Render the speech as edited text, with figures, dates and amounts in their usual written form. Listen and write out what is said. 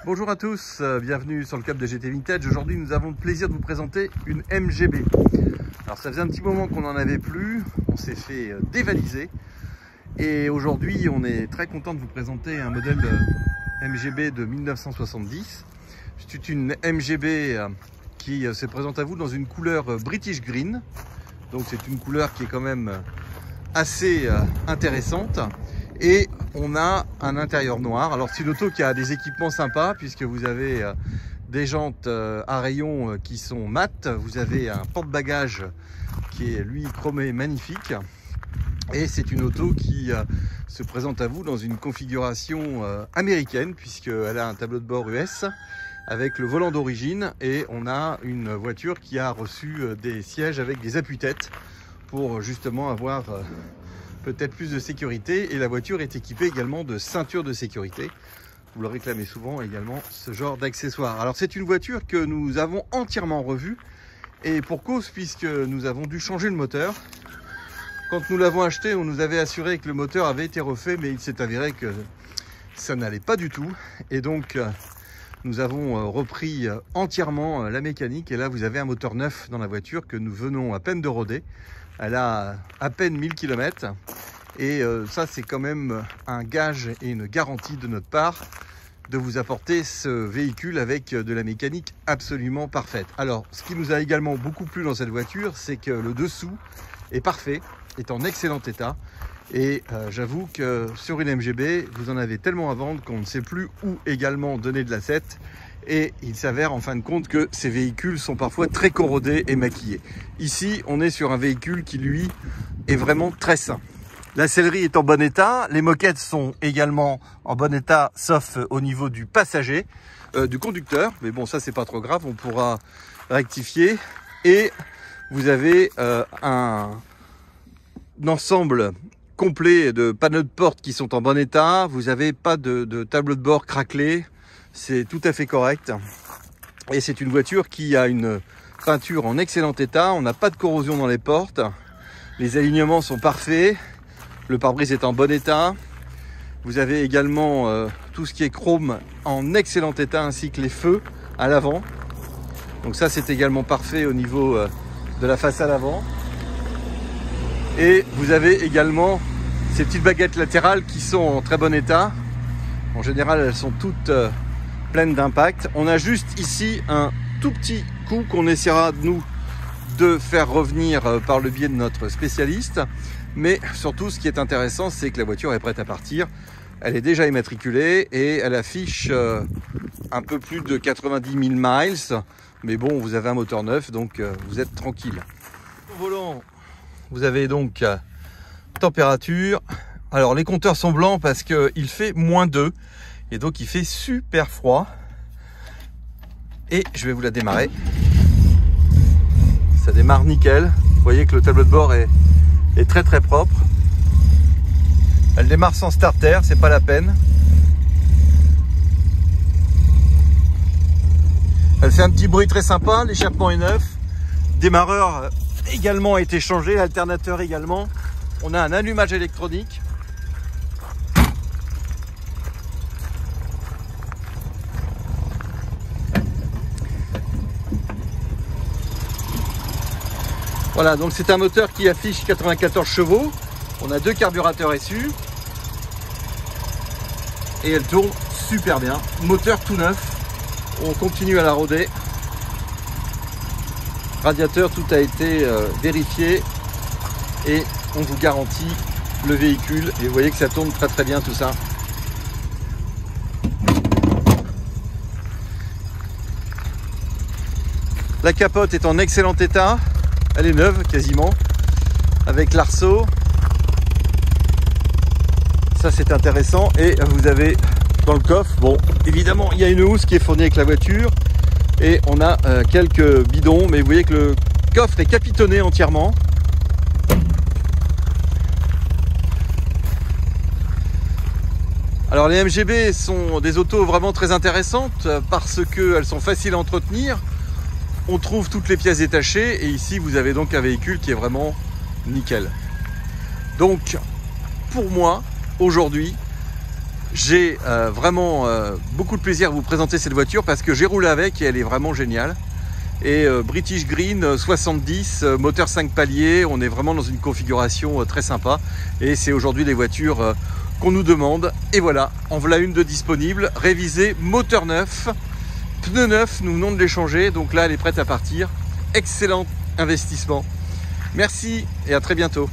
Bonjour à tous, bienvenue sur le Club des GT Vintage. Aujourd'hui nous avons le plaisir de vous présenter une MGB. Alors ça faisait un petit moment qu'on n'en avait plus, on s'est fait dévaliser. Et aujourd'hui on est très content de vous présenter un modèle MGB de 1970. C'est une MGB qui se présente à vous dans une couleur British Green. Donc c'est une couleur qui est quand même assez intéressante. Et on a un intérieur noir. Alors c'est une auto qui a des équipements sympas puisque vous avez des jantes à rayons qui sont mates. Vous avez un porte-bagages qui est lui chromé magnifique. Et c'est une auto qui se présente à vous dans une configuration américaine puisqu'elle a un tableau de bord US avec le volant d'origine. Et on a une voiture qui a reçu des sièges avec des appuis-têtes pour justement avoir peut-être plus de sécurité, et la voiture est équipée également de ceintures de sécurité. Vous le réclamez souvent également, ce genre d'accessoires. Alors c'est une voiture que nous avons entièrement revue, et pour cause, puisque nous avons dû changer le moteur. Quand nous l'avons acheté, on nous avait assuré que le moteur avait été refait, mais il s'est avéré que ça n'allait pas du tout, et donc nous avons repris entièrement la mécanique. Et là vous avez un moteur neuf dans la voiture que nous venons à peine de roder. Elle a à peine 1000 km et ça c'est quand même un gage et une garantie de notre part de vous apporter ce véhicule avec de la mécanique absolument parfaite. Alors ce qui nous a également beaucoup plu dans cette voiture, c'est que le dessous est parfait, est en excellent état, et j'avoue que sur une MGB vous en avez tellement à vendre qu'on ne sait plus où également donner de l'assiette. Et il s'avère en fin de compte que ces véhicules sont parfois très corrodés et maquillés. Ici, on est sur un véhicule qui, lui, est vraiment très sain. La sellerie est en bon état. Les moquettes sont également en bon état, sauf au niveau du passager, du conducteur. Mais bon, ça, c'est pas trop grave. On pourra rectifier. Et vous avez un ensemble complet de panneaux de porte qui sont en bon état. Vous n'avez pas de tableau de bord craquelé. C'est tout à fait correct. Et c'est une voiture qui a une peinture en excellent état. On n'a pas de corrosion dans les portes. Les alignements sont parfaits. Le pare-brise est en bon état. Vous avez également tout ce qui est chrome en excellent état, ainsi que les feux à l'avant. Donc ça, c'est également parfait au niveau de la façade avant. Et vous avez également ces petites baguettes latérales qui sont en très bon état. En général, elles sont toutes pleine d'impact. On a juste ici un tout petit coup qu'on essaiera nous de faire revenir par le biais de notre spécialiste. Mais surtout, ce qui est intéressant, c'est que la voiture est prête à partir. Elle est déjà immatriculée et elle affiche un peu plus de 90 000 miles. Mais bon, vous avez un moteur neuf, donc vous êtes tranquille. Au volant, vous avez donc température. Alors les compteurs sont blancs parce qu'il fait -2. Et donc il fait super froid. Et je vais vous la démarrer. Ça démarre nickel. Vous voyez que le tableau de bord est très très propre. Elle démarre sans starter, c'est pas la peine. Elle fait un petit bruit très sympa. L'échappement est neuf. Démarreur également a été changé. L'alternateur également. On a un allumage électronique. Voilà, donc c'est un moteur qui affiche 94 chevaux. On a 2 carburateurs SU. Et elle tourne super bien. Moteur tout neuf. On continue à la roder. Radiateur, tout a été vérifié. Et on vous garantit le véhicule. Et vous voyez que ça tourne très très bien tout ça. La capote est en excellent état. Elle est neuve quasiment, avec l'arceau. Ça c'est intéressant. Et vous avez dans le coffre, bon évidemment il y a une housse qui est fournie avec la voiture. Et on a quelques bidons, mais vous voyez que le coffre est capitonné entièrement. Alors les MGB sont des autos vraiment très intéressantes parce qu'elles sont faciles à entretenir. On trouve toutes les pièces détachées et ici vous avez donc un véhicule qui est vraiment nickel. Donc pour moi aujourd'hui J'ai vraiment beaucoup de plaisir à vous présenter cette voiture parce que j'ai roulé avec et elle est vraiment géniale. Et British Green 70, moteur 5 paliers, on est vraiment dans une configuration très sympa. Et c'est aujourd'hui les voitures qu'on nous demande. Et voilà, en voilà une de disponible, révisée, moteur neuf, pneus neufs, nous venons de les changer. Donc là, elle est prête à partir. Excellent investissement. Merci et à très bientôt.